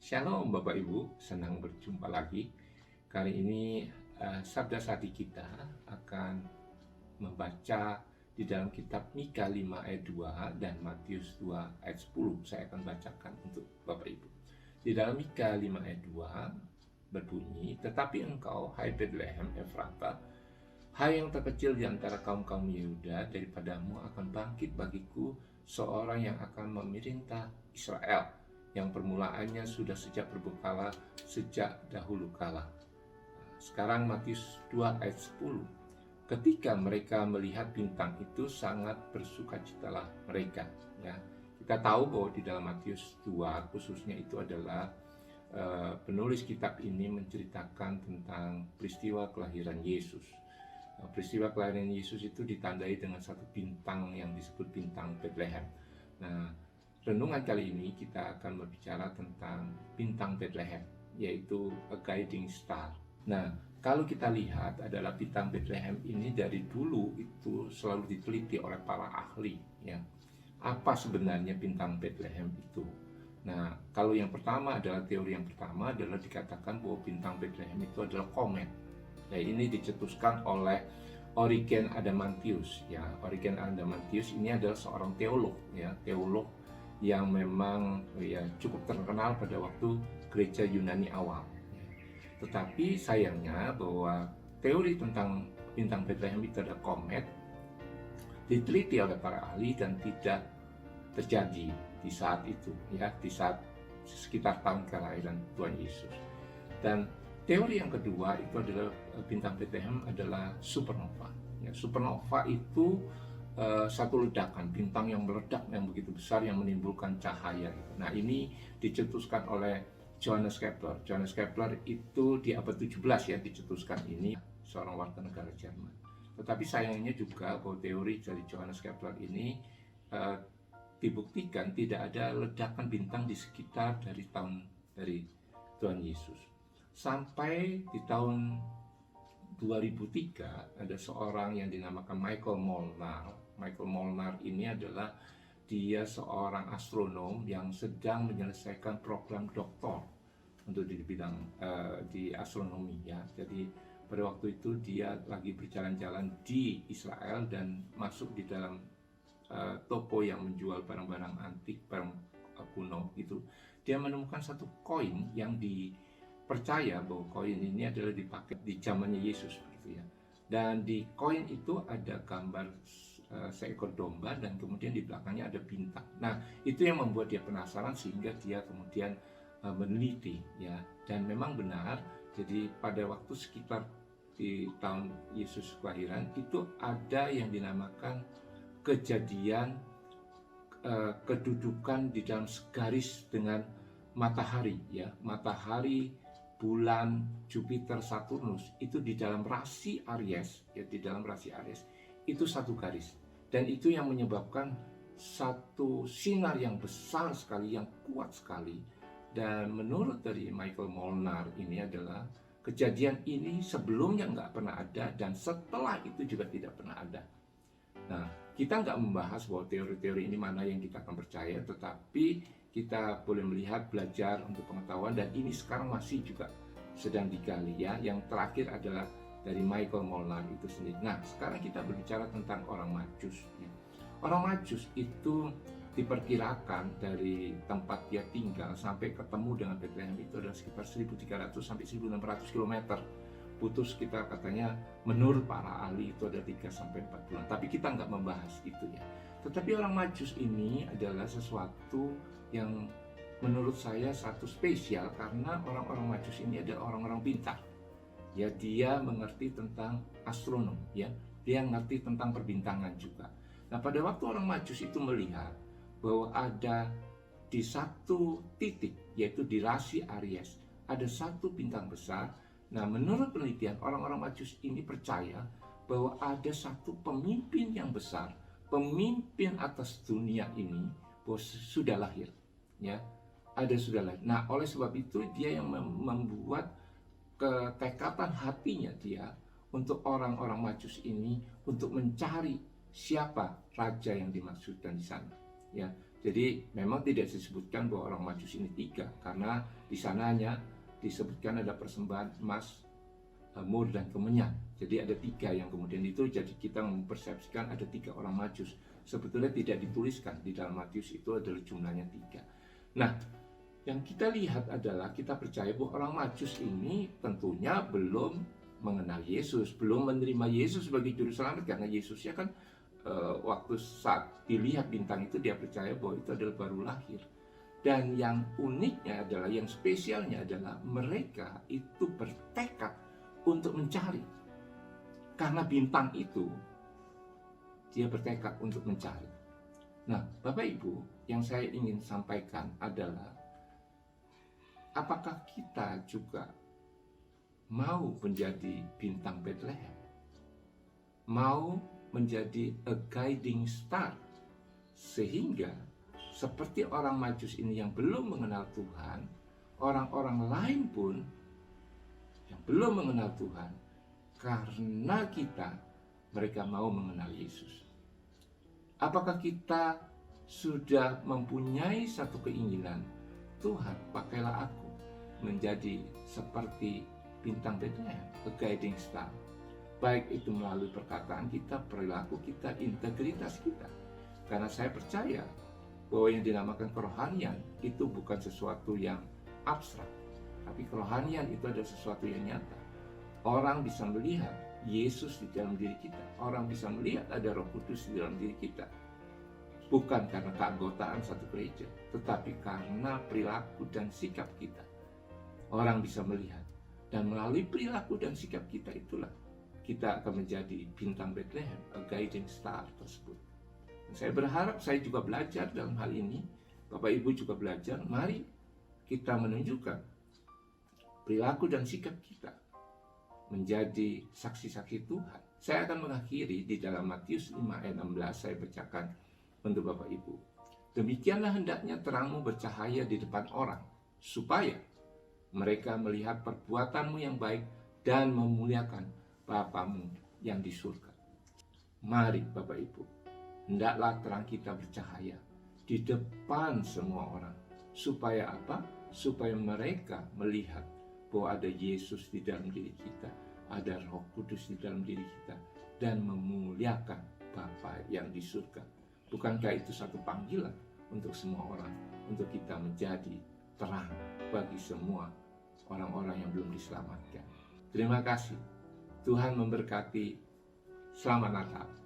Shalom Bapak Ibu, senang berjumpa lagi. Kali ini Sabda Sadi kita akan membaca di dalam kitab Mika 5 ayat 2 dan Matius 2 ayat 10. Saya akan bacakan untuk Bapak Ibu. Di dalam Mika 5 ayat 2 berbunyi, "Tetapi engkau, hai Bethlehem Efrata, hai yang terkecil di antara kaum-kaum Yehuda, daripadamu akan bangkit bagiku seorang yang akan memerintah Israel, yang permulaannya sudah sejak berbekala, sejak dahulu kala." Sekarang Matius 2 ayat 10. Ketika mereka melihat bintang itu, sangat bersukacitalah mereka. Ya, kita tahu bahwa di dalam Matius 2 khususnya itu adalah penulis kitab ini menceritakan tentang peristiwa kelahiran Yesus. Peristiwa kelahiran Yesus itu ditandai dengan satu bintang yang disebut bintang Bethlehem. Nah, renungan kali ini kita akan berbicara tentang bintang Bethlehem, yaitu a guiding star. Nah, kalau kita lihat adalah bintang Bethlehem ini dari dulu itu selalu diteliti oleh para ahli, ya. Apa sebenarnya bintang Bethlehem itu? Nah, kalau yang pertama adalah teori yang pertama adalah dikatakan bahwa bintang Bethlehem itu adalah komet. Ya, ini dicetuskan oleh Origen Adamantius. Ya, Origen Adamantius ini adalah seorang teolog, ya, teolog yang memang cukup terkenal pada waktu gereja Yunani awal. Tetapi sayangnya bahwa teori tentang bintang Bethlehem itu adalah komet diteliti oleh para ahli dan tidak terjadi di saat itu, ya, di saat sekitar tahun kelahiran Tuhan Yesus. Dan teori yang kedua itu adalah bintang Bethlehem adalah supernova. Ya, supernova itu satu ledakan bintang yang meledak yang begitu besar yang menimbulkan cahaya. Nah, ini dicetuskan oleh Johannes Kepler. Johannes Kepler itu di abad 17 ya dicetuskan ini, seorang warga negara Jerman. Tetapi sayangnya juga bahwa teori dari Johannes Kepler ini dibuktikan tidak ada ledakan bintang di sekitar dari Tuhan Yesus. Sampai di tahun 2003 ada seorang yang dinamakan Michael Molnar. Michael Molnar ini adalah dia seorang astronom yang sedang menyelesaikan program doktor untuk di bidang di astronomi, ya. Jadi pada waktu itu dia lagi berjalan-jalan di Israel dan masuk di dalam toko yang menjual barang-barang antik, barang kuno gitu. Dia menemukan satu koin yang dipercaya bahwa koin ini adalah dipakai di zamannya Yesus gitu, ya. Dan di koin itu ada gambar seekor domba dan kemudian di belakangnya ada bintang. Nah, itu yang membuat dia penasaran sehingga dia kemudian meneliti, ya. Dan memang benar, jadi pada waktu sekitar di tahun Yesus kelahiran itu ada yang dinamakan kejadian kedudukan di dalam garis dengan matahari, ya. Matahari, bulan, Jupiter, Saturnus itu di dalam rasi Aries, ya, di dalam rasi Aries itu satu garis, dan itu yang menyebabkan satu sinar yang besar sekali, yang kuat sekali. Dan menurut dari Michael Molnar ini adalah kejadian ini sebelumnya nggak pernah ada dan setelah itu juga tidak pernah ada. Nah, kita nggak membahas bahwa teori-teori ini mana yang kita akan percaya, tetapi kita boleh melihat, belajar untuk pengetahuan, dan ini sekarang masih juga sedang digali, ya. Yang terakhir adalah dari Michael Molnar itu sendiri. Nah, sekarang kita berbicara tentang orang Majus, ya. Orang Majus itu diperkirakan dari tempat dia tinggal sampai ketemu dengan Bethlehem itu adalah sekitar 1300 sampai 1600 km. Butuh sekitar, katanya menurut para ahli itu ada 3 sampai 4 bulan. Tapi kita nggak membahas itu, ya. Tetapi orang Majus ini adalah sesuatu yang menurut saya satu spesial karena orang-orang Majus ini adalah orang-orang pintar. Ya, dia mengerti tentang astronom, ya. Dia mengerti tentang perbintangan juga. Nah, pada waktu orang Majus itu melihat bahwa ada di satu titik, yaitu di rasi Aries, ada satu bintang besar. Nah, menurut penelitian, orang-orang Majus ini percaya bahwa ada satu pemimpin yang besar, pemimpin atas dunia ini, bahwa sudah lahir, ya. Ada sudah lahir. Nah, oleh sebab itu dia yang membuat ketekatan hatinya dia untuk orang-orang Majus ini untuk mencari siapa raja yang dimaksudkan di sana, ya. Jadi memang tidak disebutkan bahwa orang Majus ini 3, karena di sana hanya disebutkan ada persembahan emas, mur dan kemenyan. Jadi ada 3 yang kemudian itu, jadi kita mempersepsikan ada 3 orang Majus. Sebetulnya tidak dituliskan di dalam Matius itu adalah jumlahnya 3. Nah, yang kita lihat adalah kita percaya bahwa orang Majus ini tentunya belum mengenal Yesus, belum menerima Yesus sebagai juru selamat, karena Yesusnya kan waktu saat dilihat bintang itu dia percaya bahwa itu adalah baru lahir. Dan yang uniknya adalah, yang spesialnya adalah mereka itu bertekad untuk mencari. Karena bintang itu, dia bertekad untuk mencari. Nah, Bapak Ibu, yang saya ingin sampaikan adalah, apakah kita juga mau menjadi bintang Bethlehem? Mau menjadi a guiding star, sehingga seperti orang Majus ini yang belum mengenal Tuhan, orang-orang lain pun yang belum mengenal Tuhan, karena kita, mereka mau mengenal Yesus. Apakah kita sudah mempunyai satu keinginan, Tuhan, pakailah aku menjadi seperti bintang Bethlehem, a guiding star, baik itu melalui perkataan kita, perilaku kita, integritas kita. Karena saya percaya bahwa yang dinamakan kerohanian itu bukan sesuatu yang abstrak, tapi kerohanian itu adalah sesuatu yang nyata. Orang bisa melihat Yesus di dalam diri kita, orang bisa melihat ada Roh Kudus di dalam diri kita, bukan karena keanggotaan satu gereja, tetapi karena perilaku dan sikap kita. Orang bisa melihat, dan melalui perilaku dan sikap kita itulah kita akan menjadi bintang Bethlehem, a guiding star tersebut. Dan saya berharap saya juga belajar dalam hal ini, Bapak Ibu juga belajar. Mari kita menunjukkan perilaku dan sikap kita menjadi saksi-saksi Tuhan. Saya akan mengakhiri di dalam Matius 5 ayat 16, saya bacakan untuk Bapak Ibu. Demikianlah hendaknya terangmu bercahaya di depan orang, supaya mereka melihat perbuatanmu yang baik dan memuliakan Bapamu yang di surga. Mari Bapak Ibu, hendaklah terang kita bercahaya di depan semua orang. Supaya apa? Supaya mereka melihat bahwa ada Yesus di dalam diri kita, ada Roh Kudus di dalam diri kita, dan memuliakan Bapa yang di surga. Bukankah itu satu panggilan untuk semua orang, untuk kita menjadi terang bagi semua orang-orang yang belum diselamatkan. Terima kasih. Tuhan memberkati. Selamat Natal.